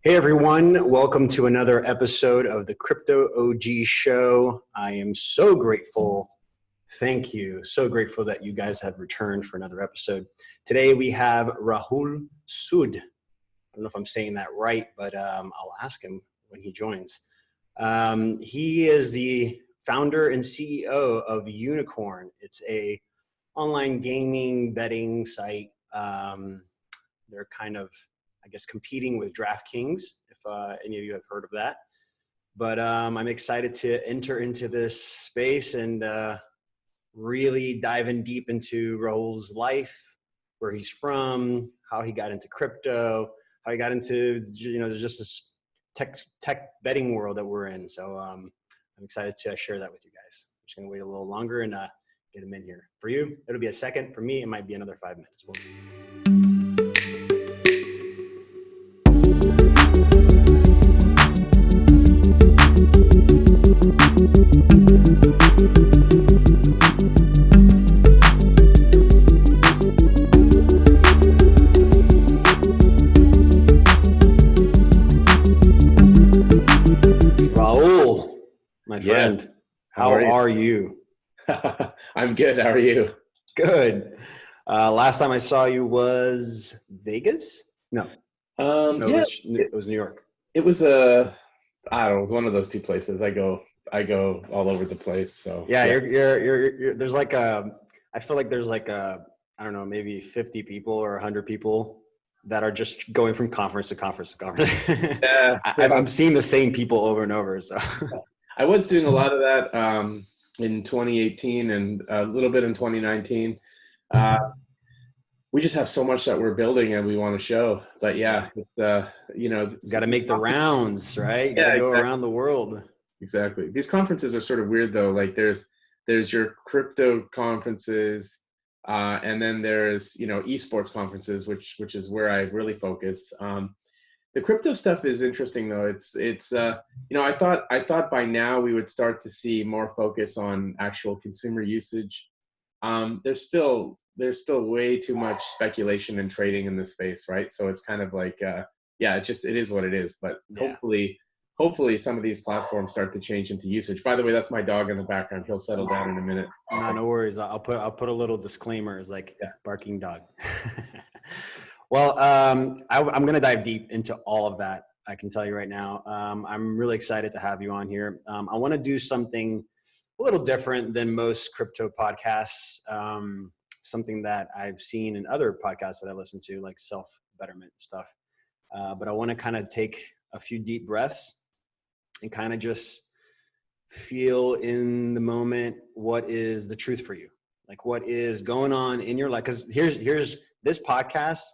Hey everyone, welcome to another episode of the Crypto O.G Show. I am so grateful. Thank you. So grateful that you guys have returned for another episode. Today we have Rahul Sood. I don't know if I'm saying that right, but I'll ask him when he joins. He is the founder and CEO of Unikrn. It's a online gaming betting site. They're kind of, I guess, competing with DraftKings, if any of you have heard of that. But I'm excited to enter into this space and really dive in deep into Rahul's life, where he's from, how he got into crypto, how he got into, just this tech betting world that we're in. So I'm excited to share that with you guys. I'm just going to wait a little longer and get him in here. For you, it'll be a second. For me, it might be another 5 minutes. Rahul, my friend, how are you? I'm good. How are you? Good. Last time I saw you was Vegas? No. It was New York. It was I don't know, it was one of those two places. I go all over the place. So yeah. You're there's like I feel like there's like I don't know, maybe 50 people or 100 people that are just going from conference to conference to conference. Yeah, I'm seeing the same people over and over. So I was doing a lot of that in 2018 and a little bit in 2019. We just have so much that we're building and we want to show. But yeah, it's, got to make the rounds, right? Got to go around the world. Exactly. These conferences are sort of weird though. Like there's your crypto conferences, and then there's esports conferences, which is where I really focus. The crypto stuff is interesting though. It's I thought by now we would start to see more focus on actual consumer usage. There's still way too much speculation and trading in this space, right? So it's kind of like it is what it is. But hopefully some of these platforms start to change into usage. By the way, that's my dog in the background. He'll settle down in a minute. No worries. I'll put a little disclaimer as like barking dog. Well, I'm going to dive deep into all of that. I can tell you right now. I'm really excited to have you on here. I want to do something a little different than most crypto podcasts. Something that I've seen in other podcasts that I listen to, like self-betterment stuff. But I want to kind of take a few deep breaths and kind of just feel in the moment what is the truth for you, like what is going on in your life. Because here's this podcast.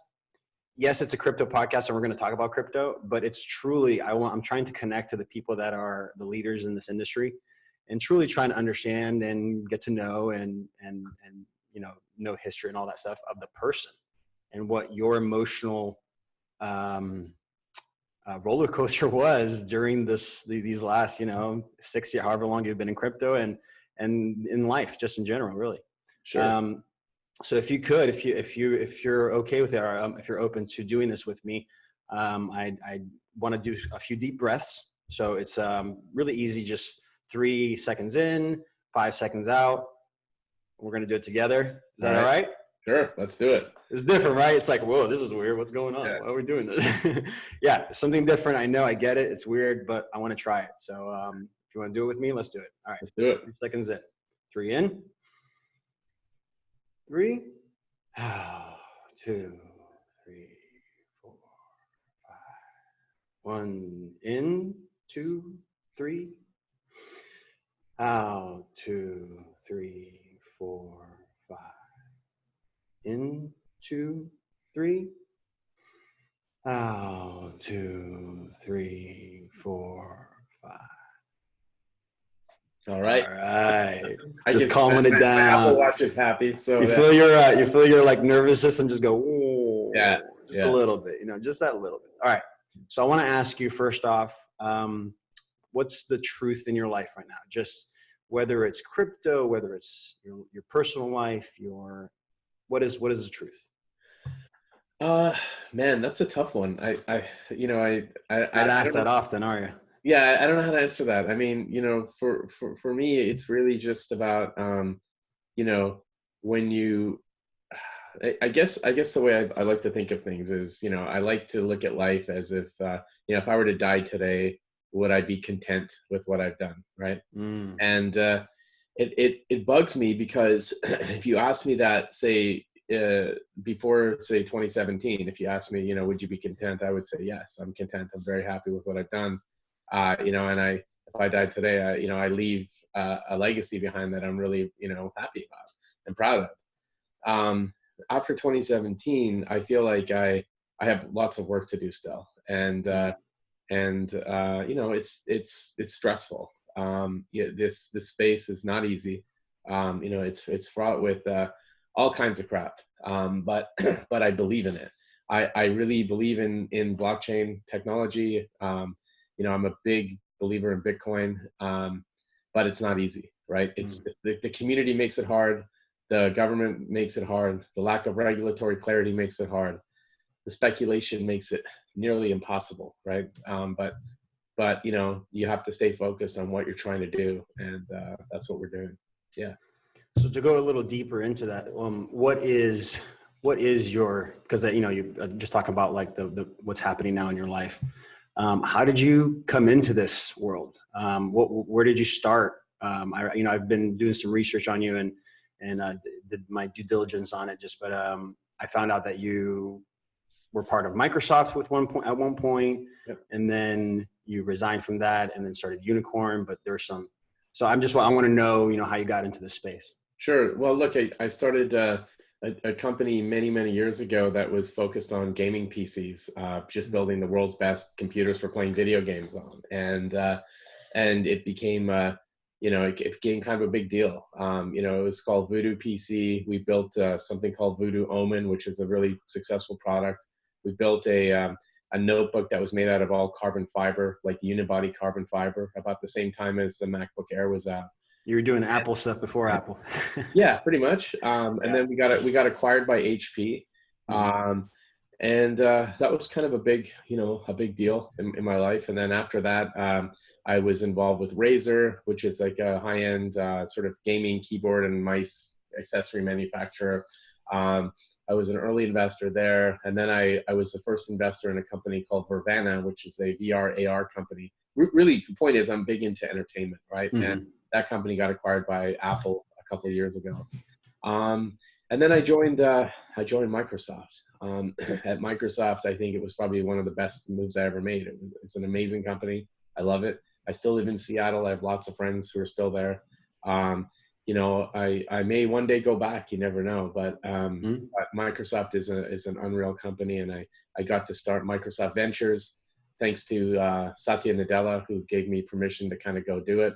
Yes, it's a crypto podcast and we're going to talk about crypto, but it's truly I'm trying to connect to the people that are the leaders in this industry and truly trying to understand and get to know and know history and all that stuff of the person and what your emotional roller coaster was during these last 6 years, however long you've been in crypto and in life just in general, really. Sure. So if you could, if you're okay with it, or if you're open to doing this with me, I want to do a few deep breaths. So it's really easy, just 3 seconds in, 5 seconds out. We're gonna do it together. Is that all right? Sure, let's do it. It's different, right? It's like, whoa, this is weird. What's going on? Yeah. Why are we doing this? Yeah, something different. I know, I get it. It's weird, but I want to try it. So if you want to do it with me, let's do it. All right. Let's do it. 3 seconds in. 3 in. 3. 2, 3, 4, 5. 1 in. 2, 3. Out. 2, 3, 4, 5. In. 2, 3. Out. 2, 3, 4, 5. All right. All right. Just calming it down. My Apple Watch is happy. So you feel your like nervous system just go, ooh, yeah, just a little bit, just that little bit. All right. So I want to ask you first off, what's the truth in your life right now? Just whether it's crypto, whether it's your personal life, what is the truth? Uh, Man, that's a tough one. Not I asked don't know. that often, are you? Yeah, I don't know how to answer that. I mean, for me, it's really just about, you know, when you, I guess the way I like to think of things is, I like to look at life as if, if I were to die today, would I be content with what I've done, right? Mm. And it bugs me because if you ask me that, say, before, say, 2017, if you asked me, would you be content? I would say yes, I'm content. I'm very happy with what I've done. And if I died today, I leave a legacy behind that I'm really, happy about and proud of. Um, After 2017, I feel like I have lots of work to do still, and it's stressful. Yeah, this space is not easy. It's fraught with all kinds of crap. But but I believe in it. I really believe in blockchain technology. I'm a big believer in Bitcoin, but it's not easy, right? The community makes it hard. The government makes it hard. The lack of regulatory clarity makes it hard. The speculation makes it nearly impossible, right? But you have to stay focused on what you're trying to do, and that's what we're doing. Yeah. So to go a little deeper into that, what is your, because you just talking about like the what's happening now in your life. How did you come into this world? Where did you start? I've been doing some research on you and did my due diligence on it. But I found out that you were part of Microsoft at one point, Yep. and then you resigned from that, and then started Unikrn. But there's some, so I want to know, how you got into this space. Sure. Well, look, I started a company many years ago that was focused on gaming PCs, just building the world's best computers for playing video games on, and it became it became kind of a big deal. It was called Voodoo PC. We built something called Voodoo Omen, which is a really successful product. We built a notebook that was made out of all carbon fiber, like unibody carbon fiber, about the same time as the MacBook Air was out. You were doing Apple stuff before Apple. Yeah, pretty much. And Yeah. then we got acquired by HP, Mhm. and that was kind of a big deal in my life. And then after that, I was involved with Razer, which is like a high-end sort of gaming keyboard and mice accessory manufacturer. Um, I was an early investor there, and then I was the first investor in a company called Vervana, which is a VR AR company. Really, the point is, I'm big into entertainment, right? And Mhm. that company got acquired by Apple a couple of years ago. And then I joined Microsoft. At Microsoft, I think it was probably one of the best moves I ever made. It's an amazing company. I love it. I still live in Seattle. I have lots of friends who are still there. I may one day go back. You never know. Mhm. But Microsoft is an unreal company, and I got to start Microsoft Ventures thanks to Satya Nadella, who gave me permission to kind of go do it.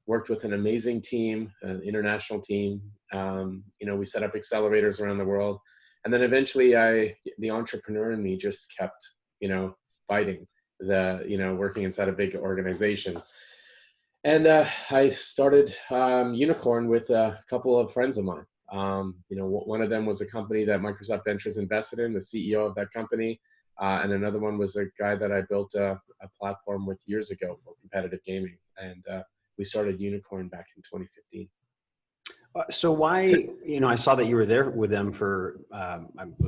Worked with an amazing team, an international team. We set up accelerators around the world, and then eventually, the entrepreneur in me just kept, fighting working inside a big organization. And I started Unikrn with a couple of friends of mine. One of them was a company that Microsoft Ventures invested in, the CEO of that company, and another one was a guy that I built a platform with years ago for competitive gaming, and we started Unikrn back in 2015. So why, I saw that you were there with them for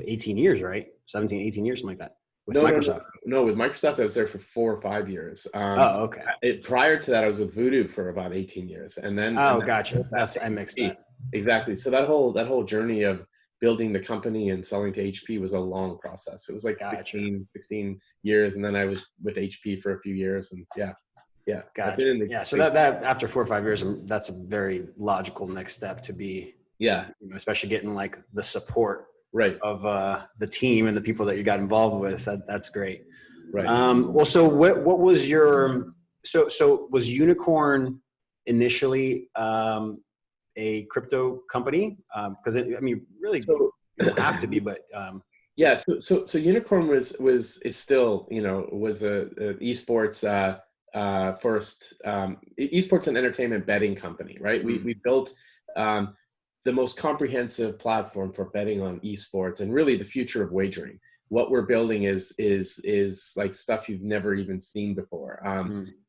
18 years, right? 17, 18 years, something like that, with No, no, no, Microsoft. no. With Microsoft, I was there for 4 or 5 years. Oh, okay. Prior to that, I was with Voodoo for about 18 years, and Oh, then gotcha. back to I mixed that. HP. Exactly. So that whole journey of building the company and selling to HP was a long process. It was like Gotcha. 16 years, and then I was with HP for a few years, and yeah. I've been Gotcha. in the Yeah. So space. that after 4 or 5 years, that's a very logical next step Yeah. especially getting like the support Right. of the team and the people that you got involved with. That's great. Right. Well, so what was your, so was Unikrn initially a crypto company? Because really, So you don't have to be, but yeah, so Unikrn is still, was a esports first esports and entertainment betting company, right? We mm, built um, the most comprehensive platform for betting on esports and really the future of wagering. What we're building is like stuff you've never even seen before.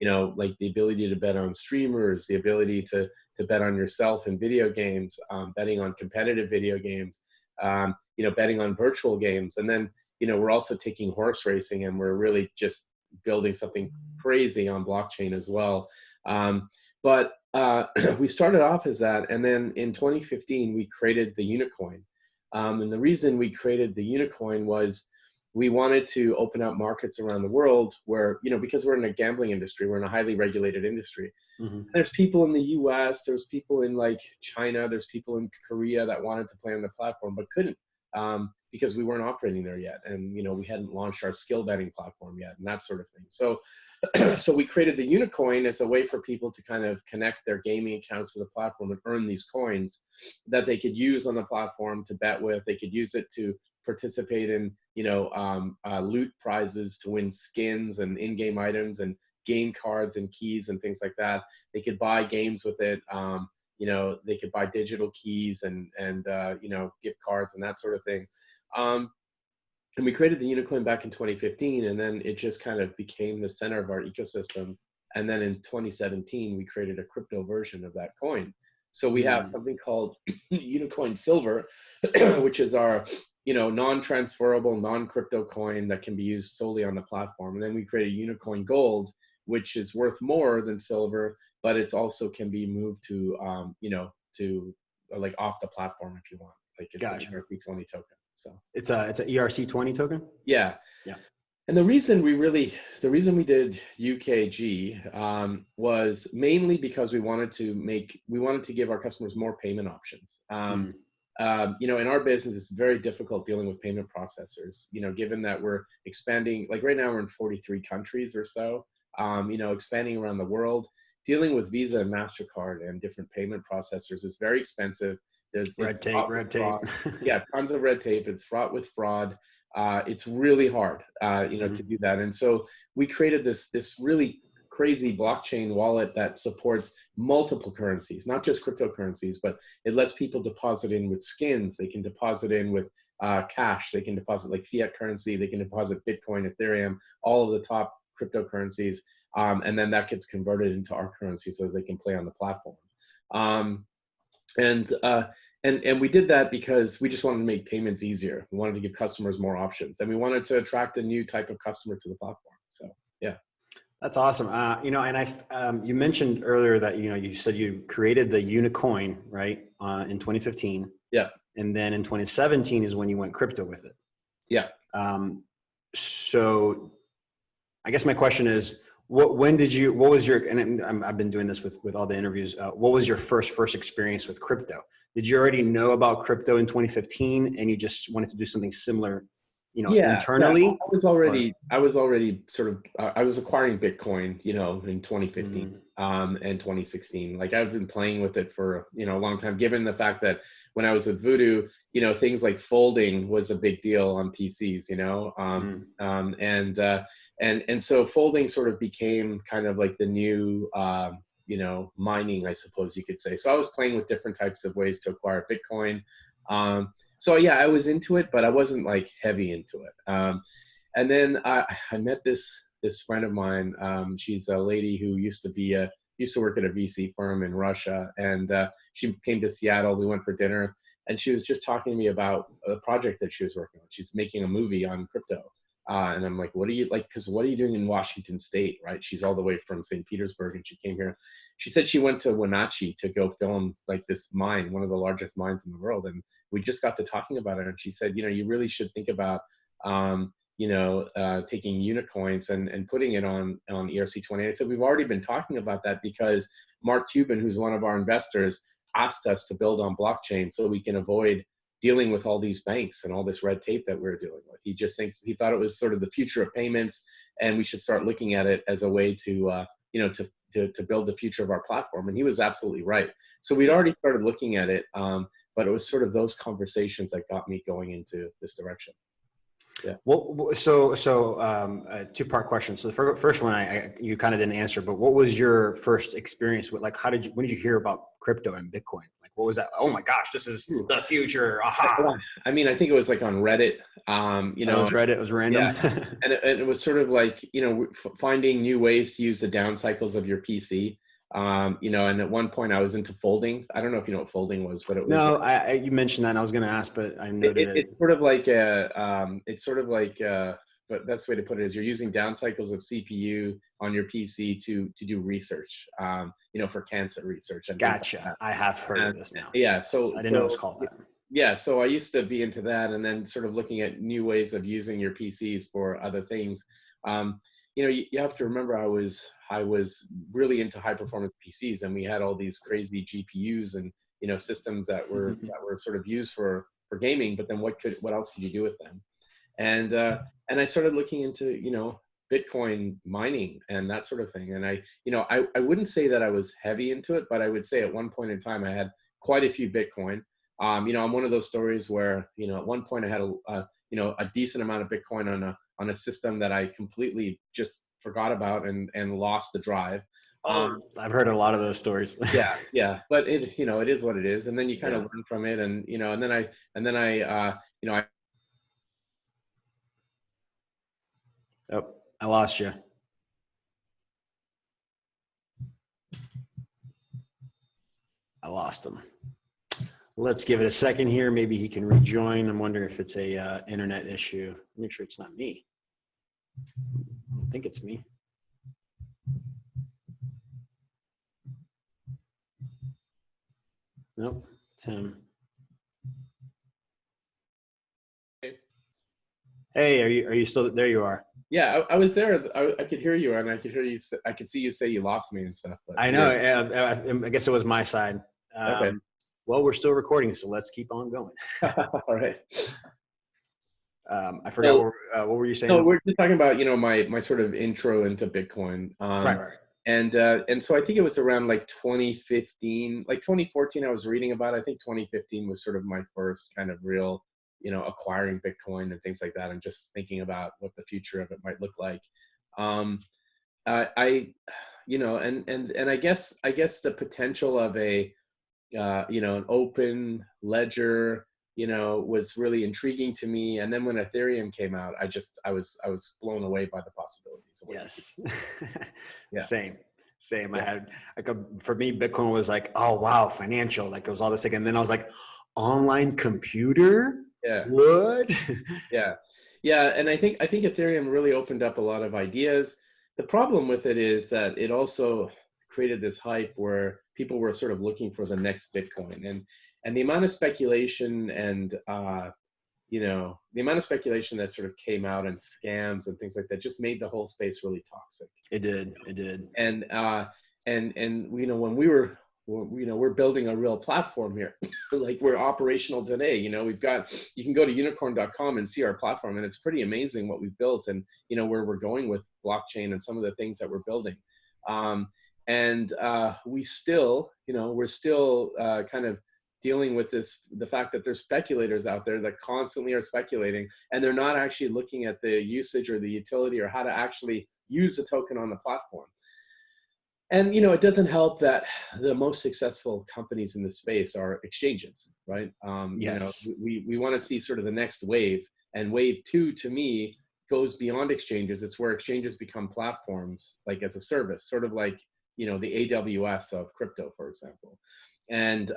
You know, like the ability to bet on streamers, the ability to bet on yourself in video games, betting on competitive video games, you know, betting on virtual games, and then you know we're also taking horse racing, and we're really just building something crazy on blockchain as well. But we started off as that, and then in 2015 we created the Unicoin. And the reason we created the Unicoin was we wanted to open up markets around the world where, you know, because we're in a gambling industry, we're in a highly regulated industry. There's people in the US, there's people in like China, there's people in Korea that wanted to play on the platform but couldn't, because we weren't operating there yet. And, you know, we hadn't launched our skill betting platform yet and that sort of thing. So, so we created the Unicoin as a way for people to kind of connect their gaming accounts to the platform and earn these coins that they could use on the platform to bet with. They could use it to participate in, you know, loot prizes to win skins and in-game items and game cards and keys and things like that. They could buy games with it. You know, they could buy digital keys and you know, gift cards and that sort of thing. And we created the Unicoin back in 2015, and then it just kind of became the center of our ecosystem. And then in 2017, we created a crypto version of that coin. So we have something called Unicoin Silver, which is our, you know, non-transferable, non-crypto coin that can be used solely on the platform. And then we created Unicoin Gold, which is worth more than silver, but it's also can be moved to, you know, to like off the platform if you want. Like it's an ERC20 token. So it's a ERC20 token. Yeah. Yeah. And the reason we did UKG was mainly because we wanted to give our customers more payment options. You know, in our business, it's very difficult dealing with payment processors, you know, given that we're expanding, like right now we're in 43 countries or so, you know, expanding around the world. Dealing with Visa and MasterCard and different payment processors is very expensive. There's red tape. Yeah, tons of red tape. It's fraught with fraud. It's really hard, you know, to do that. And so we created this really crazy blockchain wallet that supports multiple currencies, not just cryptocurrencies, but it lets people deposit in with skins. They can deposit in with cash. They can deposit like fiat currency. They can deposit Bitcoin, Ethereum, all of the top cryptocurrencies. And then that gets converted into our currency so they can play on the platform. And we did that because we just wanted to make payments easier. We wanted to give customers more options, and we wanted to attract a new type of customer to the platform. So, yeah. That's awesome. You know, and you mentioned earlier that, you know, you said you created the Unicoin, right, in 2015. Yeah. And then in 2017 is when you went crypto with it. Yeah. So I guess my question is, what was your, and I've been doing this with all the interviews. What was your first experience with crypto? Did you already know about crypto in 2015 and you just wanted to do something similar, you know, internally? I was already sort of, I was acquiring Bitcoin, you know, in 2015 and 2016. Like I've been playing with it for, you know, a long time, given the fact that when I was with Voodoo, you know, things like folding was a big deal on PCs, you know, and so folding sort of became kind of like the new, you know, mining, I suppose you could say. So I was playing with different types of ways to acquire Bitcoin. So yeah, I was into it, but I wasn't like heavy into it. And then I met this friend of mine. She's a lady who used to work at a VC firm in Russia, and she came to Seattle. We went for dinner, and she was just talking to me about a project that she was working on. She's making a movie on crypto. And I'm like, what are you doing in Washington State, right? She's all the way from St. Petersburg, and she came here. She said she went to Wenatchee to go film like this mine, one of the largest mines in the world. And we just got to talking about it. And she said, you know, you really should think about, you know, taking Unicoins and putting it on ERC20. I said, we've already been talking about that because Mark Cuban, who's one of our investors, asked us to build on blockchain so we can avoid dealing with all these banks and all this red tape that we're dealing with. He thought it was sort of the future of payments, and we should start looking at it as a way to, you know, to build the future of our platform. And he was absolutely right. So we'd already started looking at it, but it was sort of those conversations that got me going into this direction. Yeah. Well, a two-part question. So the first one, you kind of didn't answer, but what was your first experience with, like, when did you hear about crypto and Bitcoin? Like, what was that? Oh my gosh, this is the future. Aha. I mean, I think it was like on Reddit, you know. It was Reddit. It was random. Yeah. And it was sort of like, you know, finding new ways to use the down cycles of your PC. You know, and at one point I was into folding. I don't know if you know what folding was, but it was. No, you mentioned that, and I was going to ask, but I noted it. It's sort of like but best way to put it is you're using down cycles of CPU on your PC to do research, you know, for cancer research and things Gotcha. like that. I have heard of this now. Yeah, Yes. so I didn't know it was called that. yeah, so I used to be into that, and then sort of looking at new ways of using your PCs for other things. You know, you have to remember I was really into high performance PCs, and we had all these crazy GPUs and, you know, systems that were sort of used for gaming. But then what else could you do with them? And I started looking into, you know, Bitcoin mining and that sort of thing. And I wouldn't say that I was heavy into it, but I would say at one point in time I had quite a few Bitcoin. You know, I'm one of those stories where, you know, at one point I had you know, a decent amount of Bitcoin on a system that I completely just forgot about and lost the drive. I've heard a lot of those stories. Yeah, but it, you know, it is what it is, and then you kind of Yeah. learn from it, and you know, and then I you know, Oh, I lost you. I lost him. Let's give it a second here. Maybe he can rejoin. I'm wondering if it's a internet issue. Make sure it's not me. I don't think it's me. Nope, it's him. Hey, are you still there? You are. yeah, I was there. I could hear you, and I could hear you. I could see you say you lost me and stuff. But I know. I guess it was my side. Okay. Well, we're still recording, so let's keep on going. All right. I forgot what were you saying? No, we're just talking about, you know, my sort of intro into Bitcoin. Right. And so I think it was around like 2015, like 2014 I was reading about it. I think 2015 was sort of my first kind of real, you know, acquiring Bitcoin and things like that, and just thinking about what the future of it might look like. I you know, and I guess the potential of a you know, an open ledger, you know, was really intriguing to me. And then when Ethereum came out, I was blown away by the possibilities of what Yes. Yeah. Same. Yeah. I had like for me, Bitcoin was like, oh wow, financial. Like it was all this thing, and then I was like, online computer. Yeah. What? Yeah. Yeah. And I think Ethereum really opened up a lot of ideas. The problem with it is that it also created this hype where people were sort of looking for the next Bitcoin, and the amount of speculation and you know, the amount of speculation that sort of came out and scams and things like that just made the whole space really toxic. It did. It did. And you know, when we're you know, we're building a real platform here, like we're operational today. You know, you can go to unikrn.com and see our platform, and it's pretty amazing what we've built, and you know, where we're going with blockchain and some of the things that we're building. We still, you know, we're still kind of dealing with the fact that there's speculators out there that constantly are speculating, and they're not actually looking at the usage or the utility or how to actually use the token on the platform. And you know, it doesn't help that the most successful companies in the space are exchanges, right? Yes. You know, we want to see sort of the next wave, and wave two to me goes beyond exchanges. It's where exchanges become platforms, like as a service, sort of like, you know, the AWS of crypto, for example. And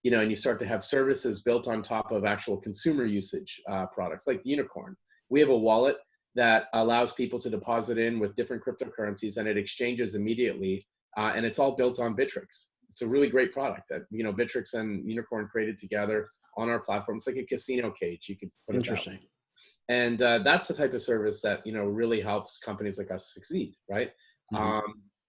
you know, and you start to have services built on top of actual consumer usage products, like Unikrn. We have a wallet that allows people to deposit in with different cryptocurrencies, and it exchanges immediately, and it's all built on Bittrex. It's a really great product that, you know, Bittrex and Unikrn created together on our platform. It's like a casino cage, you could put it that way. Interesting. And that's the type of service that, you know, really helps companies like us succeed, right?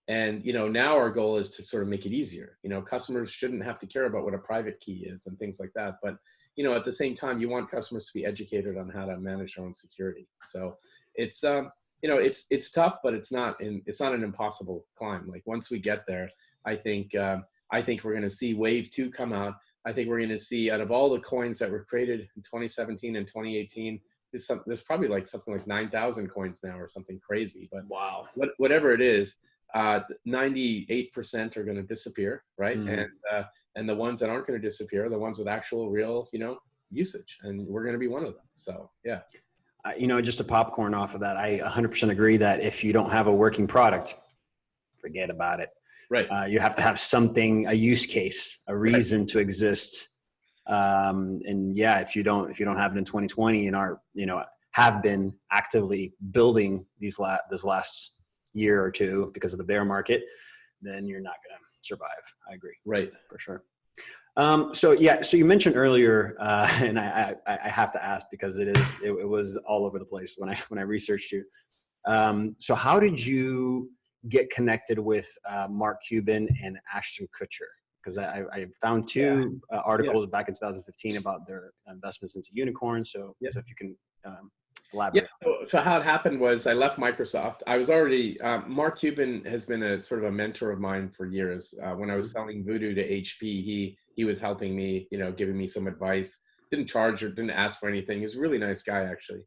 And you know, now our goal is to sort of make it easier. You know, customers shouldn't have to care about what a private key is and things like that. But you know, at the same time, you want customers to be educated on how to manage their own security. So it's you know, it's tough, but it's not an impossible climb. Like once we get there, I think we're going to see wave two come out. I think we're going to see, out of all the coins that were created in 2017 and 2018, there's probably like something like 9,000 coins now or something crazy. But Wow. whatever it is, 98% are going to disappear, right? Mm. And the ones that aren't going to disappear are the ones with actual real, usage, and we're going to be one of them. So yeah. Just a popcorn off of that, I 100% agree that if you don't have a working product, forget about it. Right. You have to have something, a use case, a reason to exist. And yeah, if you don't have it in 2020 and are, have been actively building this last year or two because of the bear market, then you're not going to survive. I agree. Right. For sure. So you mentioned earlier, and I have to ask because it was all over the place when I researched you. So how did you get connected with Mark Cuban and Ashton Kutcher? Because I found two articles back in 2015 about their investments into Unikrn. So if you can elaborate. So how it happened was I left Microsoft. I was already, Mark Cuban has been a sort of a mentor of mine for years. When I was selling Voodoo to HP, he was helping me, giving me some advice. Didn't charge or didn't ask for anything. He was a really nice guy, actually.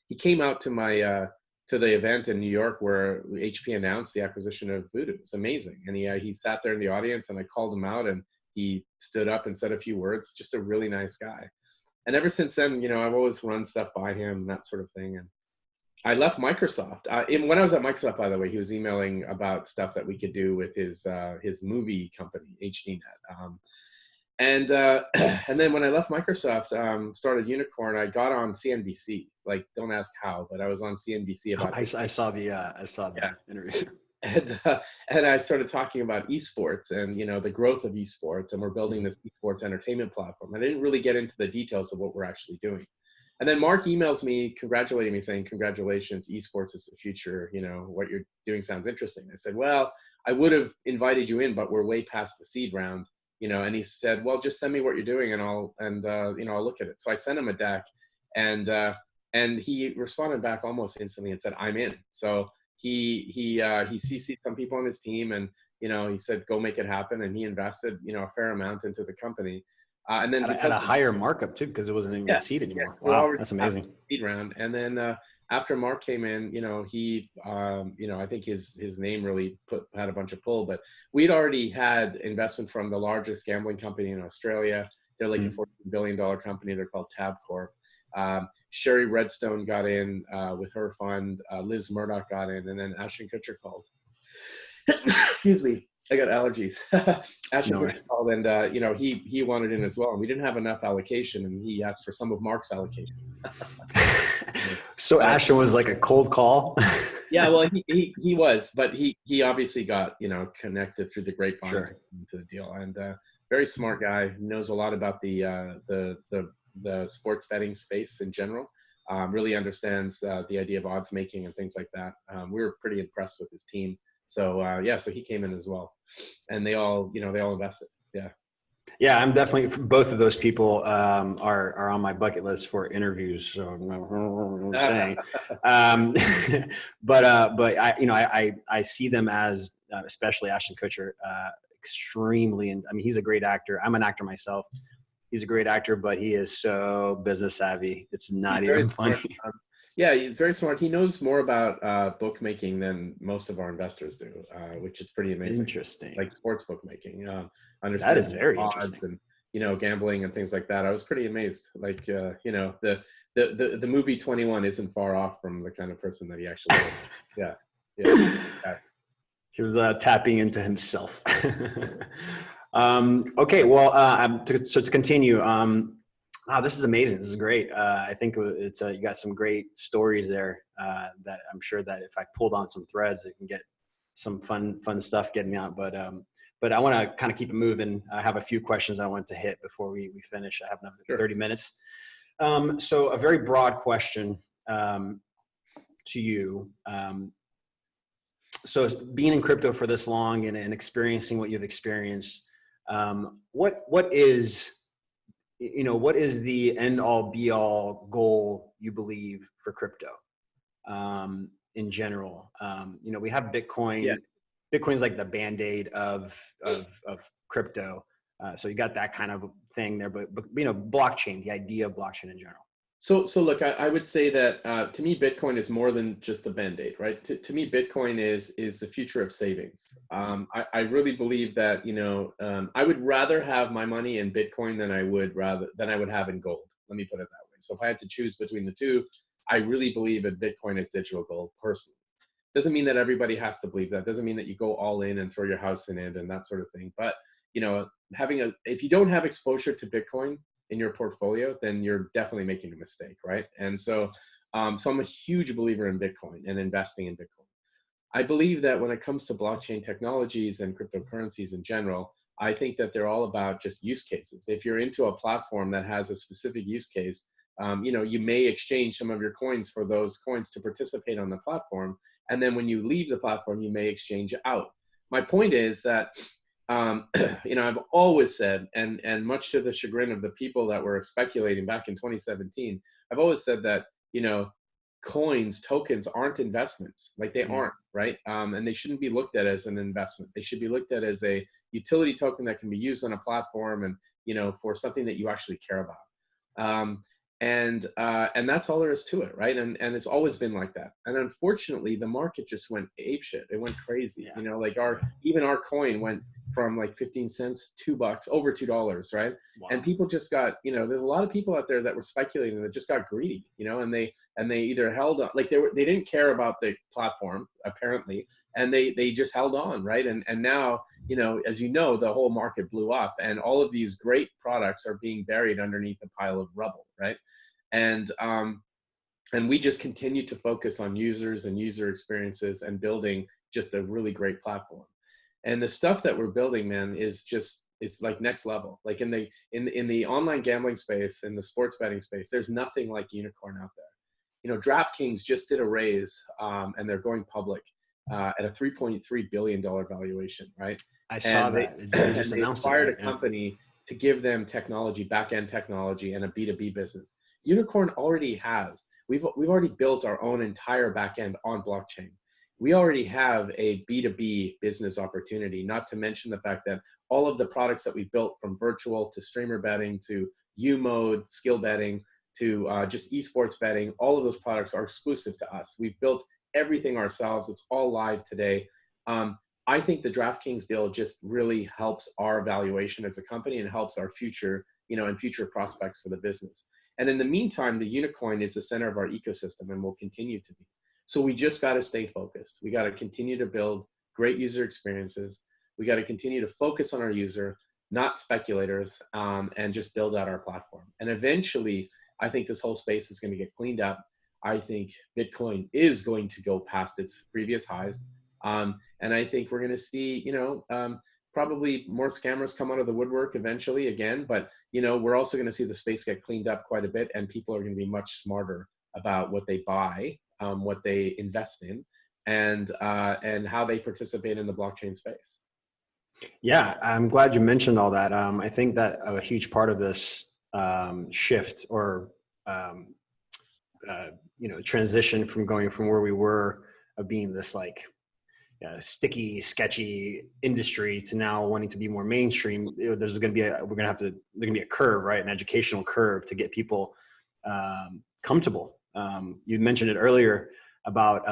He came out to my to the event in New York where HP announced the acquisition of Voodoo. It's amazing. And he sat there in the audience, and I called him out, and he stood up and said a few words. Just a really nice guy. And ever since then, I've always run stuff by him, that sort of thing. And I left Microsoft. When I was at Microsoft, by the way, he was emailing about stuff that we could do with his movie company, HDNet. And then when I left Microsoft, started Unikrn, I got on CNBC. Like, don't ask how, but I was on CNBC about. I saw the interview. And I started talking about esports and the growth of esports, and we're building this esports entertainment platform. I didn't really get into the details of what we're actually doing. And then Mark emails me congratulating me, saying, "Congratulations, esports is the future. What you're doing sounds interesting." I said, "Well, I would have invited you in, but we're way past the seed round." And he said, "Well, just send me what you're doing, and I'll look at it." So I sent him a deck, and he responded back almost instantly and said, "I'm in." So he CC'd some people on his team, and he said, "Go make it happen," and he invested a fair amount into the company. And then at a higher markup too, because it wasn't even seed anymore. Wow, that's amazing. Seed round. And then after Mark came in, he I think his name really had a bunch of pull. But we'd already had investment from the largest gambling company in Australia. They're like a $14 billion company. They're called Tabcorp. Sherry Redstone got in with her fund. Liz Murdoch got in, and then Ashton Kutcher called. Excuse me, I got allergies. Ashton Kutcher called, and he wanted in as well. And we didn't have enough allocation, and he asked for some of Mark's allocation. So Ashton was like a cold call. Yeah, well, he was, but he obviously got connected through the grapevine to the deal, and very smart guy, knows a lot about the sports betting space in general. Really understands the idea of odds making and things like that. We were pretty impressed with his team. So so he came in as well, and they all invested. Yeah, I'm definitely, both of those people are on my bucket list for interviews. So I'm saying, but I see them as, especially Ashton Kutcher, extremely, and I mean, he's a great actor. I'm an actor myself. He's a great actor, but he is so business savvy. It's not even funny. Yeah, he's very smart. He knows more about bookmaking than most of our investors do, which is pretty amazing. Interesting. Like sports bookmaking. That is very interesting. And gambling and things like that. I was pretty amazed. Like the movie 21 isn't far off from the kind of person that he actually is. Yeah. He was tapping into himself. Okay, well, to continue. Wow, this is amazing. This is great. I think it's you got some great stories there that I'm sure that if I pulled on some threads, it can get some fun stuff getting out. But I want to kind of keep it moving. I have a few questions I want to hit before we finish. I have another 30 minutes. So a very broad question to you. So being in crypto for this long and experiencing what you've experienced, what is the end all be all goal you believe for crypto in general? We have Bitcoin. Yeah. Bitcoin's like the Band-Aid of crypto. So you got that kind of thing there, but blockchain, the idea of blockchain in general. So look, I would say that to me, Bitcoin is more than just a band-aid, right? To me, Bitcoin is the future of savings. I really believe that, I would rather have my money in Bitcoin than I would have in gold. Let me put it that way. So if I had to choose between the two, I really believe that Bitcoin is digital gold personally. Doesn't mean that everybody has to believe that. Doesn't mean that you go all in and throw your house in it and that sort of thing. But if you don't have exposure to Bitcoin in your portfolio, then you're definitely making a mistake, right? And so I'm a huge believer in Bitcoin and investing in Bitcoin. I believe that when it comes to blockchain technologies and cryptocurrencies in general, I think that they're all about just use cases. If you're into a platform that has a specific use case, you may exchange some of your coins for those coins to participate on the platform. And then when you leave the platform, you may exchange out. My point is that, I've always said, and much to the chagrin of the people that were speculating back in 2017, I've always said that, tokens aren't investments. Like they aren't, right? And they shouldn't be looked at as an investment. They should be looked at as a utility token that can be used on a platform and, for something that you actually care about. And that's all there is to it, right? And it's always been like that. And unfortunately, the market just went apeshit. It went crazy. Like even our coin went from like 15 cents, $2, over $2, right? Wow. And people just got, there's a lot of people out there that were speculating that just got greedy, and they either held on, like they didn't care about the platform apparently, and they just held on, right? And now, as the whole market blew up, and all of these great products are being buried underneath a pile of rubble, right? And we just continue to focus on users and user experiences and building just a really great platform. And the stuff that we're building, man, it's like next level. Like in the online gambling space, in the sports betting space, there's nothing like Unikrn out there. DraftKings just did a raise, and they're going public at a $3.3 billion valuation, right? I saw that. They just announced it. They acquired a company to give them technology, back-end technology, and a B2B business. Unikrn already has. We've already built our own entire back-end on blockchain. We already have a B2B business opportunity, not to mention the fact that all of the products that we built, from virtual to streamer betting to U-mode, skill betting, to just esports betting, all of those products are exclusive to us. We've built everything ourselves. It's all live today. I think the DraftKings deal just really helps our valuation as a company and helps our future, and future prospects for the business. And in the meantime, the Unikrn is the center of our ecosystem and will continue to be. So we just got to stay focused. We got to continue to build great user experiences. We got to continue to focus on our user, not speculators, and just build out our platform. And eventually, I think this whole space is going to get cleaned up. I think Bitcoin is going to go past its previous highs. And I think we're going to see, probably more scammers come out of the woodwork eventually again. But, we're also going to see the space get cleaned up quite a bit, and people are going to be much smarter about what they buy, what they invest in, and how they participate in the blockchain space. Yeah, I'm glad you mentioned all that. I think that a huge part of this shift or transition from going from where we were of being this like sticky, sketchy industry to now wanting to be more mainstream. There's going to be a curve, right? An educational curve to get people comfortable. You mentioned it earlier about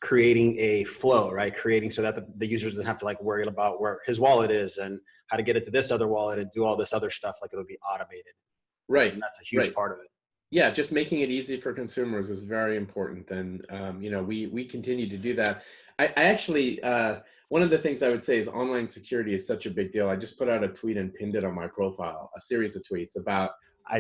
creating a flow, right? Creating so that the users doesn't have to like worry about where his wallet is and how to get it to this other wallet and do all this other stuff. Like it'll be automated. Right. And that's a huge part of it. Yeah, just making it easy for consumers is very important. And, we continue to do that. I actually, one of the things I would say is online security is such a big deal. I just put out a tweet and pinned it on my profile, a series of tweets about,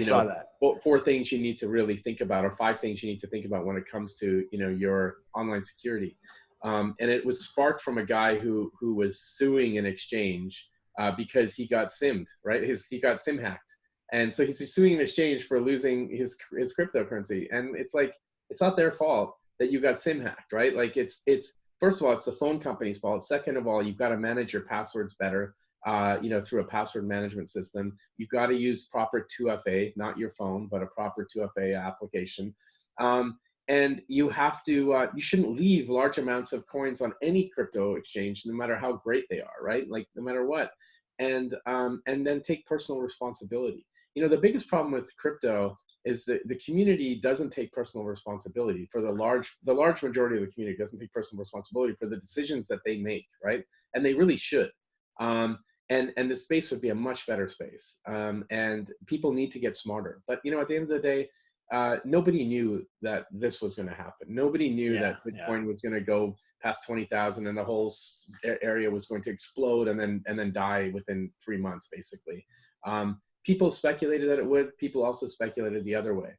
saw that. Four things you need to really think about, or 5 things you need to think about when it comes to, your online security. And it was sparked from a guy who was suing an exchange because he got SIMmed, right? He got SIM hacked. And so he's suing an exchange for losing his cryptocurrency. And it's like, it's not their fault that you got SIM hacked, right? Like it's first of all, it's the phone company's fault. Second of all, you've got to manage your passwords better, through a password management system. You've got to use proper 2FA, not your phone, but a proper 2FA application. And you have to, you shouldn't leave large amounts of coins on any crypto exchange, no matter how great they are, right? Like no matter what. And then take personal responsibility. The biggest problem with crypto is that the community doesn't take personal responsibility for the large majority of the community doesn't take personal responsibility for the decisions that they make, right? And they really should. And the space would be a much better space. And people need to get smarter. But at the end of the day, nobody knew that this was going to happen. Nobody knew that Bitcoin was going to go past 20,000 and the whole area was going to explode and then die within 3 months, basically. People speculated that it would. People also speculated the other way.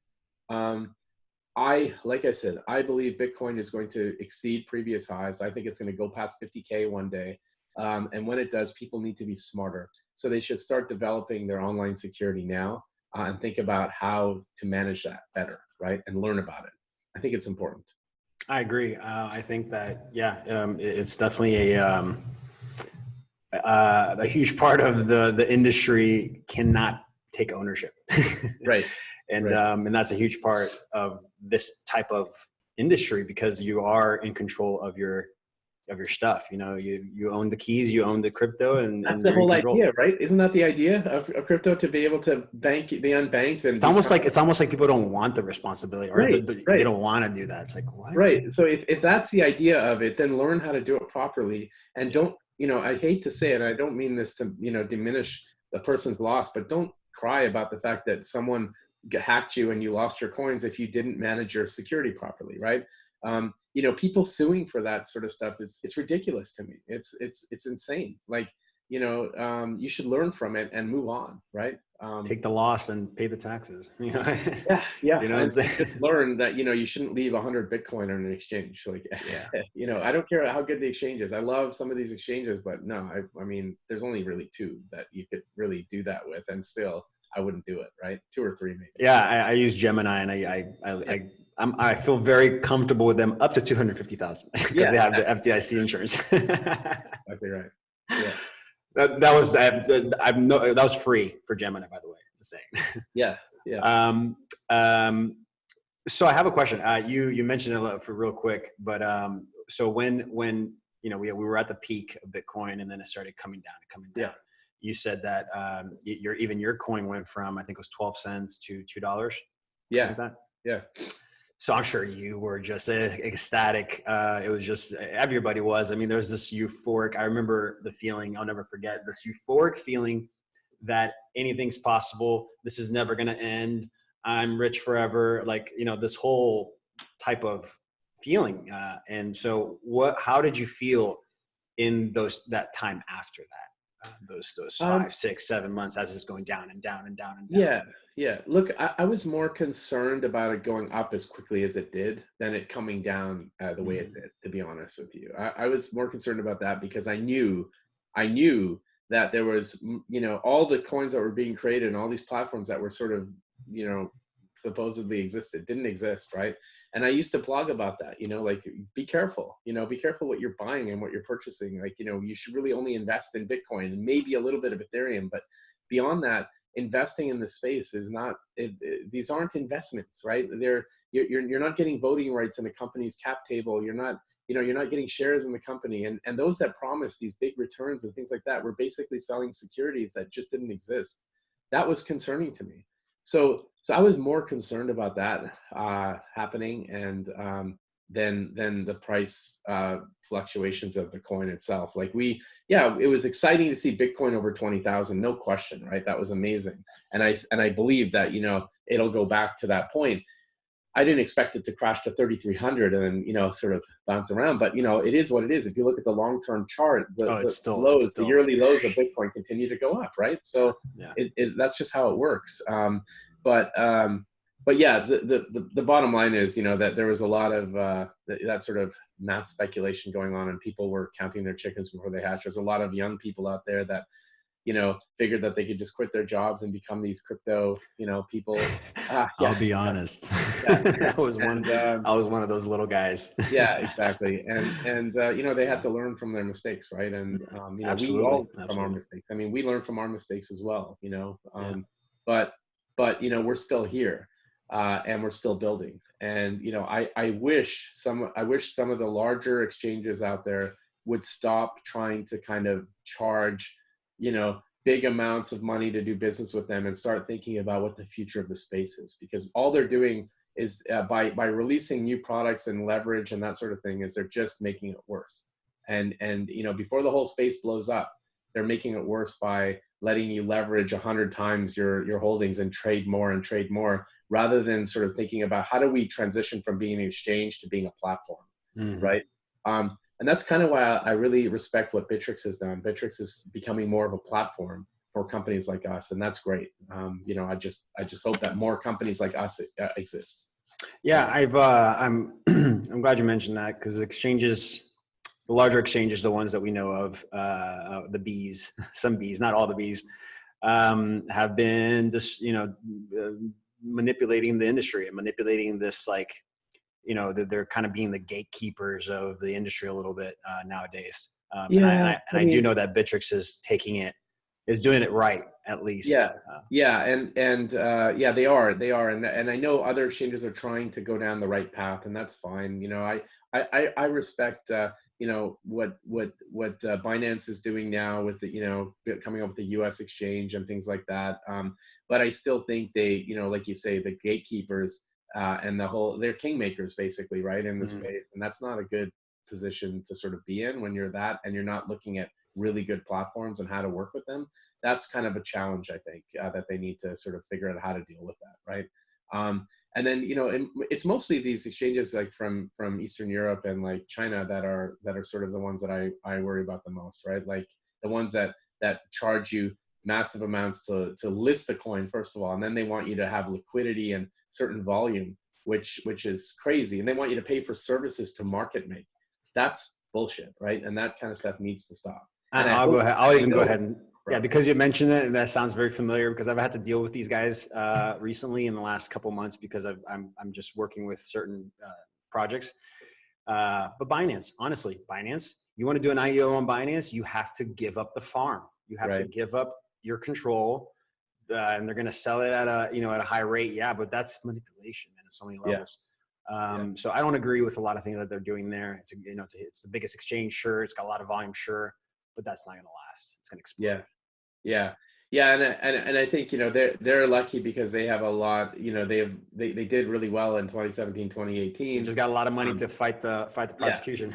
Like I said, I believe Bitcoin is going to exceed previous highs. I think it's going to go past 50K one day. And when it does, people need to be smarter. So they should start developing their online security now and think about how to manage that better, right? And learn about it. I think it's important. I agree. I think that, it's definitely a huge part of the industry cannot take ownership. Right. And that's a huge part of this type of industry because you are in control of your stuff. You own the keys, you own the crypto, and that's the whole idea, right? Isn't that the idea of crypto, to be able to be unbanked? And it's almost like people don't want the responsibility, or they don't want to do that. It's like, what? Right. So if that's the idea of it, then learn how to do it properly, and don't, I hate to say it, I don't mean this to, diminish the person's loss, but don't cry about the fact that someone hacked you and you lost your coins if you didn't manage your security properly, right? People suing for that sort of stuff it's ridiculous to me. It's insane. Like, you should learn from it and move on, right? Take the loss and pay the taxes. Yeah. What I'm saying? Just learn that you shouldn't leave 100 Bitcoin on an exchange. Like, I don't care how good the exchange is. I love some of these exchanges, but no, I mean, there's only really 2 that you could really do that with, and still, I wouldn't do it, right? 2 or 3 maybe. Yeah, I use Gemini, and I feel very comfortable with them up to 250,000 because they have the FDIC insurance. Exactly right. Yeah. That was free for Gemini, by the way. Just saying. Yeah. So I have a question. You mentioned it for real quick, but so when we were at the peak of Bitcoin and then it started coming down. Yeah. You said that your coin went from, I think it was 12 cents to $2. Yeah. Like that. Yeah. So I'm sure you were just ecstatic. It was just, everybody was. I mean, there was this euphoric, I remember the feeling, I'll never forget, this euphoric feeling that anything's possible. This is never going to end. I'm rich forever. Like, this whole type of feeling. And so how did you feel in that time after that? Those 5, 6, 7 months as it's going down and down and down and down. Yeah. Look, I was more concerned about it going up as quickly as it did than it coming down the way it did, to be honest with you. I was more concerned about that because I knew that there was, all the coins that were being created and all these platforms that were sort of, supposedly didn't exist, right? And I used to blog about that, like, be careful what you're buying and what you're purchasing. Like, you should really only invest in Bitcoin and maybe a little bit of Ethereum, but beyond that, investing in the space is not, these aren't investments, right? You're not getting voting rights in the company's cap table. You're not getting shares in the company. And those that promise these big returns and things like that were basically selling securities that just didn't exist. That was concerning to me. So I was more concerned about that happening, and than the price fluctuations of the coin itself. Like, it was exciting to see Bitcoin over 20,000, no question, right? That was amazing, and I believe that it'll go back to that point. I didn't expect it to crash to 3,300 and then sort of bounce around, but it is what it is. If you look at the long-term chart, the yearly lows of Bitcoin continue to go up, right? So that's just how it works. But yeah, the bottom line is that there was a lot of that sort of mass speculation going on, and people were counting their chickens before they hatch. There's a lot of young people out there that figured that they could just quit their jobs and become these crypto, people. I'll be honest. I was one of those little guys. Yeah, exactly. And they had to learn from their mistakes, right? And we all learn from our mistakes. I mean, we learn from our mistakes as well, but we're still here, and we're still building. And I wish some of the larger exchanges out there would stop trying to kind of charge big amounts of money to do business with them and start thinking about what the future of the space is, because all they're doing is by releasing new products and leverage and that sort of thing, is they're just making it worse. And you know, before the whole space blows up, they're making it worse by letting you leverage 100 times your holdings and trade more, rather than sort of thinking about how do we transition from being an exchange to being a platform, right? And that's kind of why I really respect what Bittrex has done. Bittrex is becoming more of a platform for companies like us, and that's great. You know, I just hope that more companies like us exist. Yeah, I'm I'm glad you mentioned that, because exchanges, the larger exchanges, the ones that we know of, the bees, some bees, not all the bees, have been just, you know, manipulating the industry and manipulating this, like, you know, they're kind of being the gatekeepers of the industry a little bit nowadays. Yeah, I do know that Bittrex is doing it right, at least. Yeah, yeah, they are, and I know other exchanges are trying to go down the right path, and that's fine. You know, I respect you know, what Binance is doing now with the, you know, coming up with the U.S. exchange and things like that. But I still think they, you know, like you say, the gatekeepers and they're kingmakers basically, right, in the space, and that's not a good position to sort of be in when you're that, and you're not looking at really good platforms and how to work with them. That's kind of a challenge, I think, that they need to sort of figure out how to deal with that, right? And then, you know, it's mostly these exchanges like from Eastern Europe and like China that are sort of the ones that I worry about the most, right? Like the ones that charge you massive amounts to list a coin, first of all, and then they want you to have liquidity and certain volume, which is crazy, and they want you to pay for services to market make. That's bullshit, right? And that kind of stuff needs to stop. And I'll go ahead. I'll even go ahead and, yeah, because you mentioned it, and that sounds very familiar, because I've had to deal with these guys recently in the last couple months, because I'm just working with certain projects. But Binance, honestly, Binance, you want to do an IEO on Binance, you have to give up the farm. You have to give up your control, and they're going to sell it at a high rate. Yeah, but that's manipulation at so many levels. So I don't agree with a lot of things that they're doing there. It's the biggest exchange, sure. It's got a lot of volume, sure, but that's not going to last. It's going to explode. Yeah, and I think, you know, they're lucky because they have a lot. You know, they did really well in 2017, 2018. They just got a lot of money to fight the prosecution.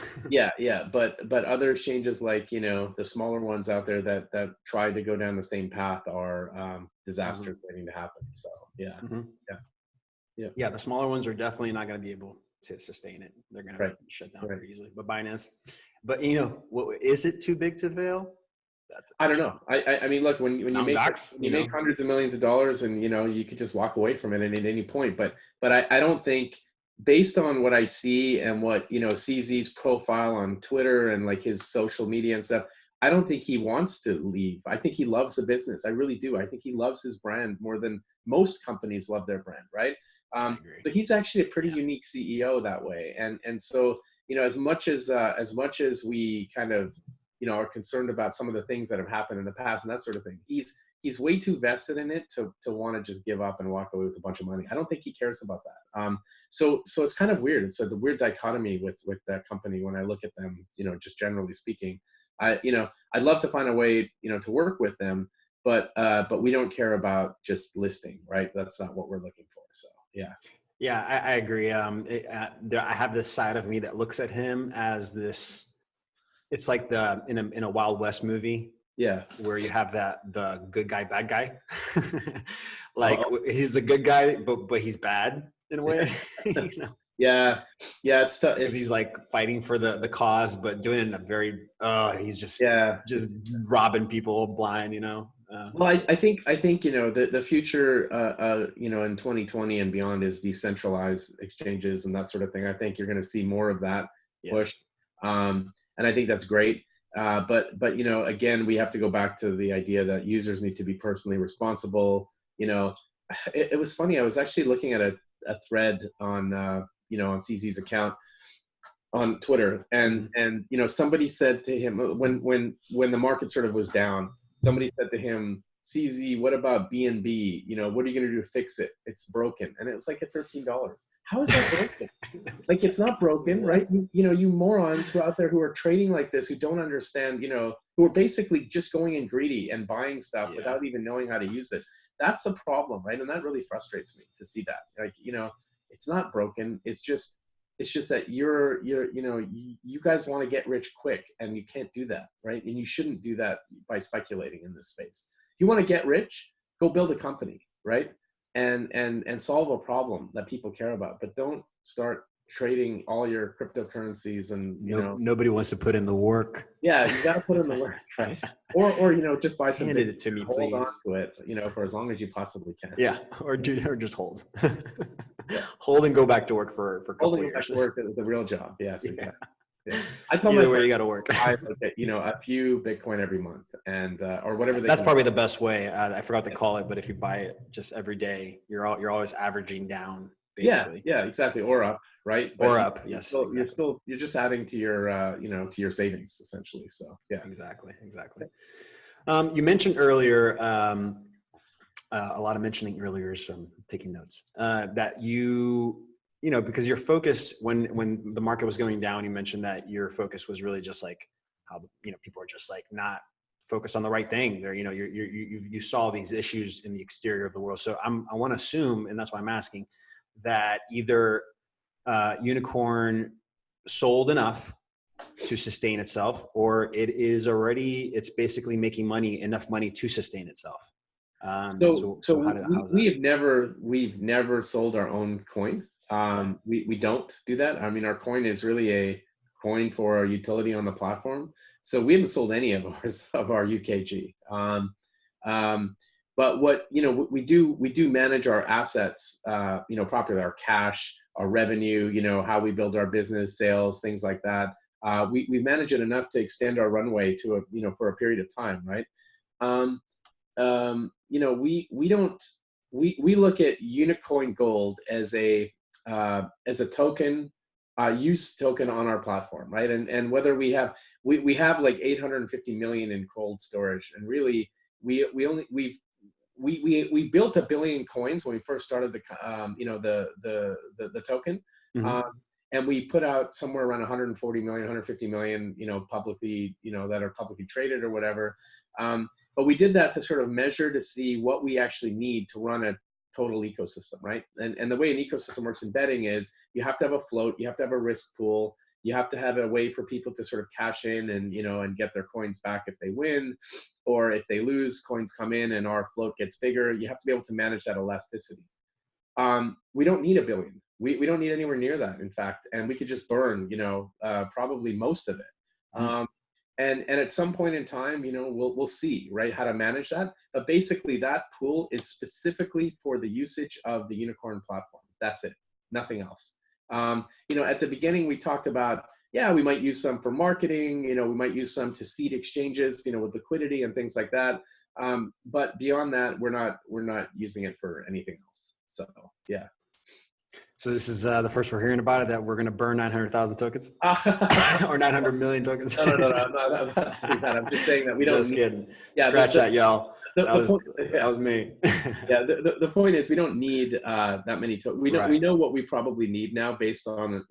But other exchanges, like, you know, the smaller ones out there that try to go down the same path are disasters waiting to happen. So yeah, the smaller ones are definitely not going to be able to sustain it. They're going to shut down very easily. But Binance, you know, is it too big to fail? I don't know. I mean, look, when you make hundreds of millions of dollars, and, you know, you could just walk away from it at any point. But I don't think, based on what I see and what, you know, CZ's profile on Twitter and like his social media and stuff, I don't think he wants to leave. I think he loves the business. I really do. I think he loves his brand more than most companies love their brand, right? So he's actually a pretty unique CEO that way. And so, you know, as much as we kind of, you know, are concerned about some of the things that have happened in the past and that sort of thing, he's way too vested in it to want to just give up and walk away with a bunch of money. I don't think he cares about that. So it's kind of weird. It's a weird dichotomy with that company when I look at them, you know, just generally speaking. You know, I'd love to find a way, you know, to work with them, but we don't care about just listing, right? That's not what we're looking for. So yeah, I agree. I have this side of me that looks at him as this. It's like in a Wild West movie. Yeah. Where you have the good guy, bad guy. Like he's the good guy, but he's bad in a way. You know? Yeah, it's tough. Because he's like fighting for the cause, but doing it in a very he's just robbing people blind, you know. Well, I think you know, the future you know, in 2020 and beyond is decentralized exchanges and that sort of thing. I think you're going to see more of that push, and I think that's great. But you know, again, we have to go back to the idea that users need to be personally responsible. You know, it was funny. I was actually looking at a thread on you know, on CZ's account on Twitter, and you know, somebody said to him when the market sort of was down, somebody said to him, CZ, what about BNB? You know, what are you going to do to fix it? It's broken. And it was like at $13. How is that broken? Like, it's not broken, right? You know, you morons who are out there who are trading like this, who don't understand, you know, who are basically just going in greedy and buying stuff Yeah. without even knowing how to use it. That's a problem, right? And that really frustrates me to see that. Like, it's not broken. It's just that you guys want to get rich quick, and you can't do that, right? And you shouldn't do that by speculating in this space. If you want to get rich, go build a company, right? And solve a problem that people care about, but don't start trading all your cryptocurrencies and nobody wants to put in the work. Yeah, you got to put in the work, right? Or just buy some Handed it to me, hold please. on to it, for as long as you possibly can. Yeah, or just hold. Hold and go back to work for a couple Holding years. back to work is the real job. Yes, Yeah. exactly. Yeah. I tell Either my way, you friends got to work. I look at, a few Bitcoin every month, and or whatever. That's probably the best way. I forgot to call it, but if you buy it just every day, you're always averaging down, basically. Yeah, exactly, or up, right? But or up, yes. You're just adding to your to your savings essentially. So yeah, exactly. You mentioned earlier, a lot of mentioning earlier, so I'm taking notes. That because your focus when the market was going down, you mentioned that your focus was really just like how people are just like not focused on the right thing. There, you saw these issues in the exterior of the world. So I want to assume, and that's why I'm asking, that either Unikrn sold enough to sustain itself, or it's basically making enough money to sustain itself. So we've never sold our own coin. We don't do that. I mean, our coin is really a coin for our utility on the platform. So we haven't sold any of our UKG. But what we do manage our assets, properly, our cash, our revenue, how we build our business, sales, things like that. We manage it enough to extend our runway to for a period of time, right? We look at Unikrn Gold as a token, use token on our platform, right? And whether we have like 850 million in cold storage, and really we built 1 billion coins when we first started the token. Mm-hmm. And we put out somewhere around 140 million, 150 million, publicly, that are publicly traded or whatever. But we did that to sort of measure to see what we actually need to run a total ecosystem, right? And the way an ecosystem works in betting is you have to have a float, you have to have a risk pool, you have to have a way for people to sort of cash in and and get their coins back if they win, or if they lose, coins come in and our float gets bigger. You have to be able to manage that elasticity. We don't need 1 billion. We don't need anywhere near that, in fact, and we could just burn probably most of it. And at some point in time, we'll see, right, how to manage that. But basically, that pool is specifically for the usage of the Unikrn platform. That's it, nothing else. At the beginning, we talked about, we might use some for marketing. We might use some to seed exchanges, with liquidity and things like that. But beyond that, we're not using it for anything else. So yeah. So this is the first we're hearing about it, that we're going to burn 900,000 tokens or 900 million tokens. No, I'm not saying that. I'm just saying that we don't. Just kidding. Scratch that, y'all. That was me. Yeah, the point is we don't need that many tokens. We know what we probably need now based on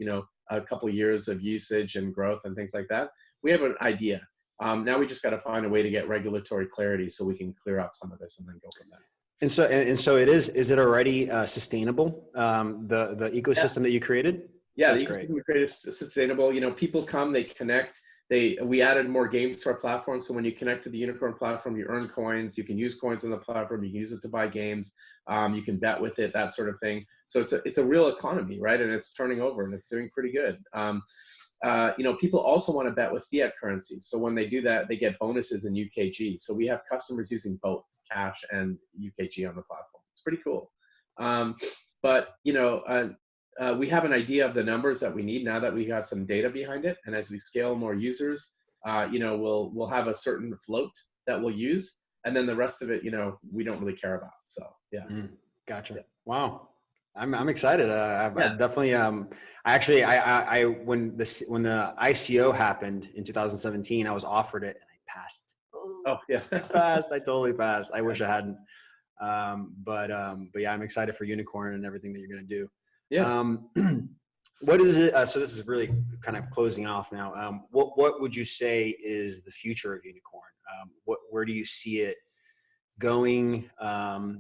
a couple of years of usage and growth and things like that. We have an idea. Now we just got to find a way to get regulatory clarity so we can clear up some of this and then go from there. And so it is it already sustainable, the ecosystem that you created? Yeah, that's the great. ecosystem we created is sustainable. People come, they connect. We added more games to our platform. So when you connect to the Unikrn platform, you earn coins. You can use coins on the platform. You can use it to buy games. You can bet with it, that sort of thing. So it's a real economy, right? And it's turning over and it's doing pretty good. People also want to bet with fiat currencies. So when they do that, they get bonuses in UKG. So we have customers using both cash and UKG on the platform. It's pretty cool. But we have an idea of the numbers that we need now that we have some data behind it. And as we scale more users, we'll have a certain float that we'll use. And then the rest of it, we don't really care about. So yeah. Gotcha. Yeah. Wow. I'm excited. I've definitely, when the ICO happened in 2017, I was offered it and I passed. Oh yeah. I passed. I totally passed. I wish I hadn't. But yeah, I'm excited for Unikrn and everything that you're going to do. Yeah. What is it? So this is really kind of closing off now. What would you say is the future of Unikrn? Where do you see it going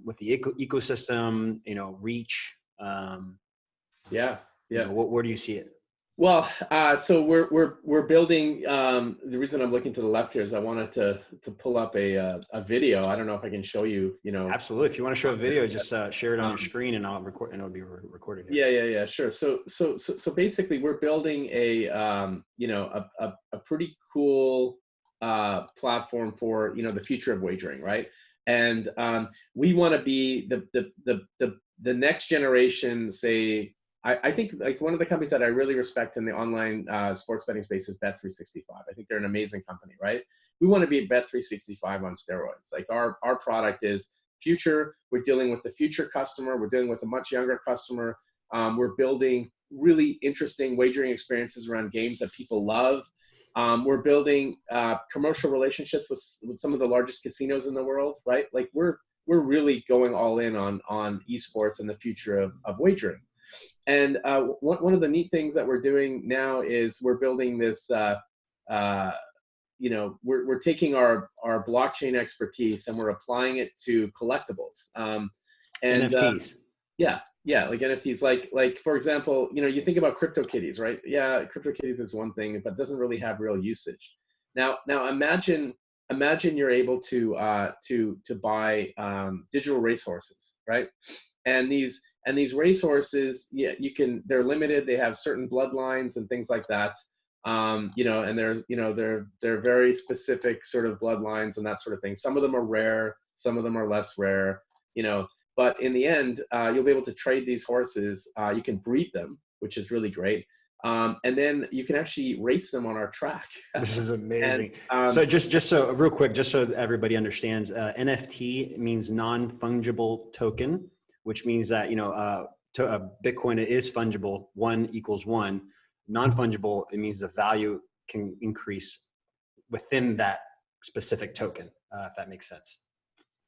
with the ecosystem? Reach. Yeah, yeah. Where do you see it? Well, so we're building. The reason I'm looking to the left here is I wanted to pull up a video. I don't know if I can show you. Absolutely. If you want to show a video, just share it on your Um, screen, and I'll record, and it'll be recorded here. yeah, sure. So basically, we're building a a pretty cool platform for the future of wagering, right? And we want to be the next generation. Say, I think like one of the companies that I really respect in the online sports betting space is Bet365. I think they're an amazing company, right? We want to be Bet365 on steroids. Like our product is future. We're dealing with the future customer. We're dealing with a much younger customer. We're building really interesting wagering experiences around games that people love. We're building commercial relationships with some of the largest casinos in the world, right? Like we're really going all in on esports and the future of wagering. And one of the neat things that we're doing now is we're building this. We're taking our blockchain expertise and we're applying it to collectibles. NFTs. Yeah, like NFTs. Like for example, you think about CryptoKitties, right? Yeah, CryptoKitties is one thing, but doesn't really have real usage. Now imagine you're able to buy digital racehorses, right? And these racehorses, yeah, they're limited. They have certain bloodlines and things like that. And they're very specific sort of bloodlines and that sort of thing. Some of them are rare, some of them are less rare, but in the end, you'll be able to trade these horses. You can breed them, which is really great. And then you can actually race them on our track. This is amazing. And, so just so real quick, just so everybody understands, NFT means non-fungible token, which means that, Bitcoin is fungible, 1 equals 1. Non-fungible, it means the value can increase within that specific token, if that makes sense.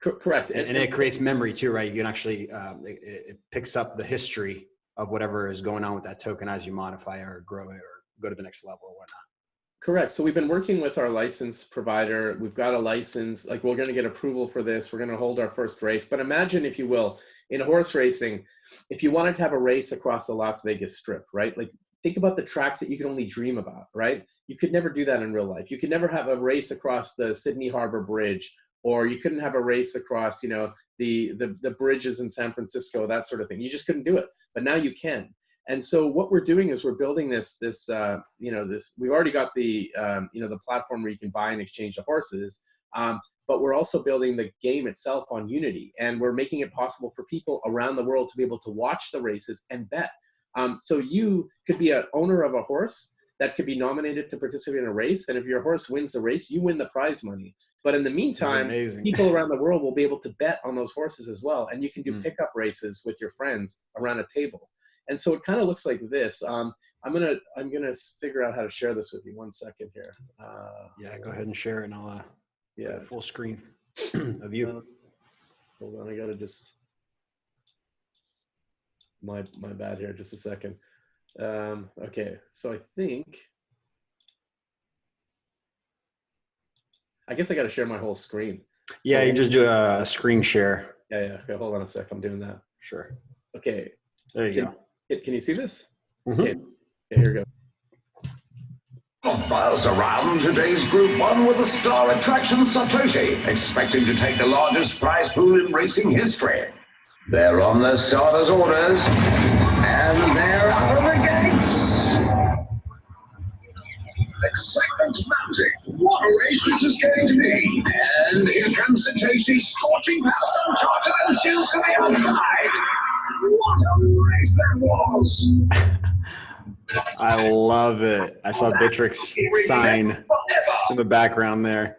Correct. And it creates memory too, right? You can actually, it picks up the history of whatever is going on with that token as you modify or grow it or go to the next level or whatnot. Correct. So we've been working with our license provider. We've got a license, like we're going to get approval for this. We're going to hold our first race. But imagine, if you will, in horse racing, if you wanted to have a race across the Las Vegas Strip, right? Like think about the tracks that you could only dream about, right? You could never do that in real life. You could never have a race across the Sydney Harbor Bridge, or you couldn't have a race across, the bridges in San Francisco, that sort of thing. You just couldn't do it. But now you can. And so what we're doing is we're building this, we've already got the platform where you can buy and exchange the horses, but we're also building the game itself on Unity, and we're making it possible for people around the world to be able to watch the races and bet. So you could be an owner of a horse that could be nominated to participate in a race, and if your horse wins the race, you win the prize money. But in the meantime, people around the world will be able to bet on those horses as well, and you can do pickup races with your friends around a table. And so it kind of looks like this. I'm gonna figure out how to share this with you. 1 second here. Yeah, go ahead and share it, and I'll full screen of you. Hold on, I gotta just my bad here. Just a second. Okay, so I guess I gotta share my whole screen. Yeah, so, you just do a screen share. Yeah. Okay, hold on a sec. I'm doing that. Sure. Okay. There you go. Can you see this? Mm-hmm. Okay, here we go. Buzz around today's Group 1 with the star attraction Satoshi, expecting to take the largest prize pool in racing history. They're on their starters' orders, and they're out of the gates. Excitement mounting. What a race this is going to be. And here comes Satoshi, scorching past uncharted oceans to the outside. What a race that was. I love it. I saw Bitrix sign in the background there.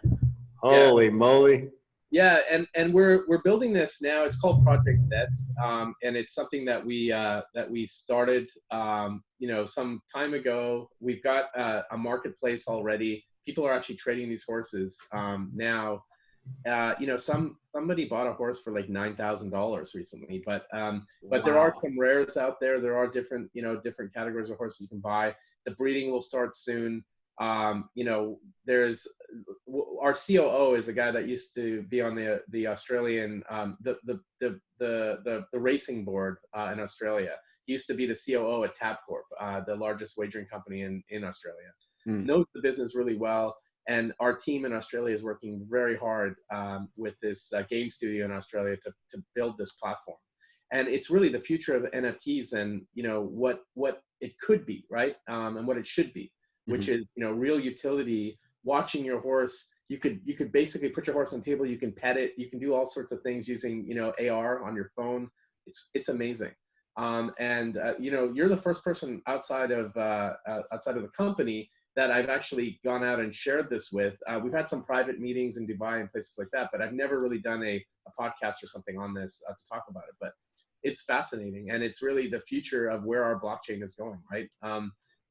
Holy moly. Yeah, and we're building this now. It's called Project Net, and it's something that we started some time ago. We've got a marketplace already. People are actually trading these horses now. Somebody bought a horse for like $9,000 recently, but there are some rares out there. There are different categories of horses you can buy. The breeding will start soon. You know, our COO is a guy that used to be on the Australian the racing board in Australia. He used to be the COO at Tabcorp, the largest wagering company in Australia. Knows the business really well. And our team in Australia is working very hard with this game studio in Australia to build this platform. And it's really the future of NFTs and, you know, what it could be, right? And what it should be, which is, you know, real utility, watching your horse. You could basically put your horse on the table, you can pet it, you can do all sorts of things using, you know, AR on your phone. It's amazing. You know, you're the first person outside of the company that I've actually gone out and shared this with. We've had some private meetings in Dubai and places like that, but I've never really done a podcast or something on this to talk about it. But it's fascinating, and it's really the future of where our blockchain is going, right?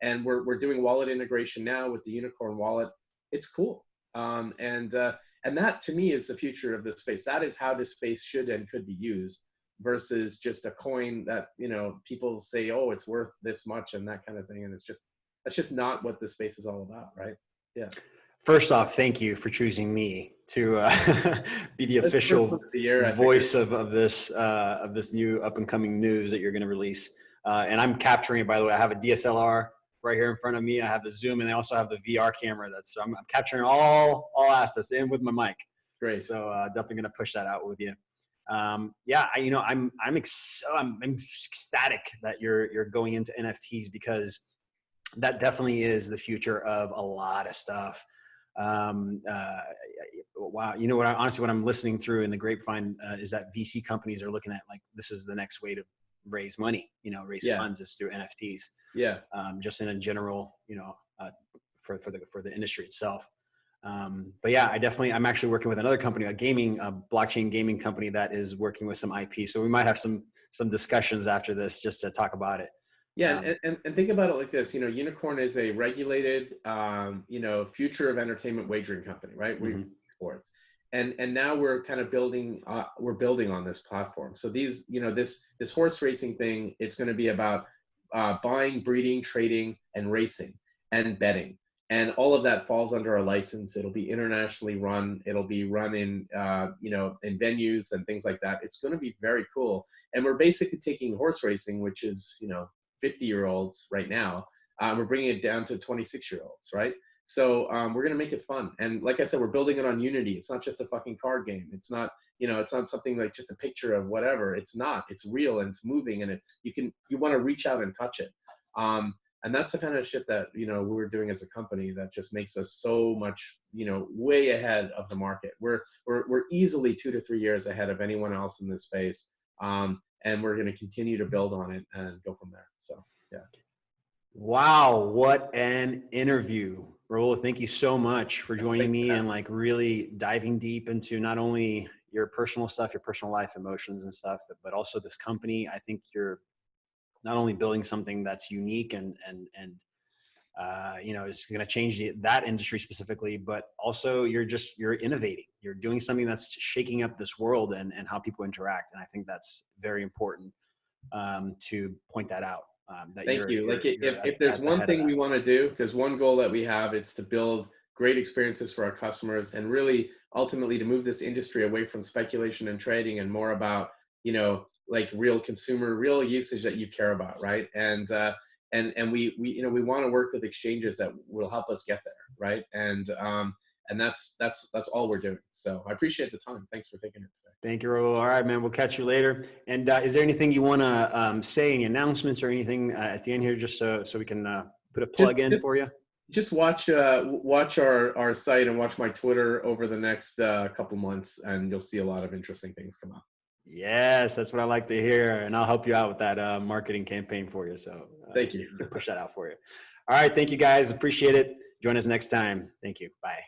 And we're doing wallet integration now with the Unikrn wallet. It's cool, and that to me is the future of this space. That is how this space should and could be used, versus just a coin that, you know, people say, oh, it's worth this much and that kind of thing, and that's just not what this space is all about, right? Yeah. First off, thank you for choosing me to be the official voice of this new up and coming news that you're going to release. And I'm capturing it, by the way. I have a DSLR right here in front of me. I have the zoom, and I also have the VR camera. So I'm capturing all aspects in with my mic. Great. So definitely going to push that out with you. Yeah, you know, I'm ecstatic that you're going into NFTs, because that definitely is the future of a lot of stuff. Wow. You know what, honestly, what I'm listening through in the grapevine is that VC companies are looking at, like, this is the next way to raise money, you know, raise funds is through NFTs. Yeah. Just in a general, you know, for the industry itself. But yeah, I'm actually working with another company, a blockchain gaming company that is working with some IP. So we might have some discussions after this just to talk about it. Yeah, and think about it like this. You know, Unikrn is a regulated, you know, future of entertainment wagering company, right? Sports, and now we're kind of building on this platform. So these, you know, this horse racing thing, it's going to be about buying, breeding, trading, and racing and betting, and all of that falls under a license. It'll be internationally run. It'll be run in, you know, in venues and things like that. It's going to be very cool. And we're basically taking horse racing, which is, you know, 50-year-olds right now, we're bringing it down to 26-year-olds, right? So we're going to make it fun. And like I said, we're building it on Unity. It's not just a fucking card game. It's not, you know, it's not something like just a picture of whatever. It's not. It's real, and it's moving, and you want to reach out and touch it. And that's the kind of shit that, you know, we're doing as a company that just makes us so much, you know, way ahead of the market. We're easily 2 to 3 years ahead of anyone else in this space. And we're going to continue to build on it and go from there. So, yeah. Wow. What an interview. Rahul, thank you so much for joining me and, like, really diving deep into not only your personal stuff, your personal life, emotions and stuff, but also this company. I think you're not only building something that's unique and you know, it's going to change that industry specifically, but also you're innovating. You're doing something that's shaking up this world and how people interact. And I think that's very important to point that out. Thank you. Like, if there's one thing we want to do, there's one goal that we have, it's to build great experiences for our customers, and really ultimately to move this industry away from speculation and trading and more about, you know, like real consumer, real usage that you care about, right? And we you know, we want to work with exchanges that will help us get there, right? And that's all we're doing. So I appreciate the time. Thanks for taking it today. Thank you, Rahul. All right, man. We'll catch you later. And is there anything you want to say, any announcements or anything at the end here, just so we can put a plug in for you? Just watch our site and watch my Twitter over the next couple months, and you'll see a lot of interesting things come up. Yes, that's what I like to hear, and I'll help you out with that marketing campaign for you. So thank you. Push that out for you. All right, thank you guys. Appreciate it. Join us next time. Thank you. Bye.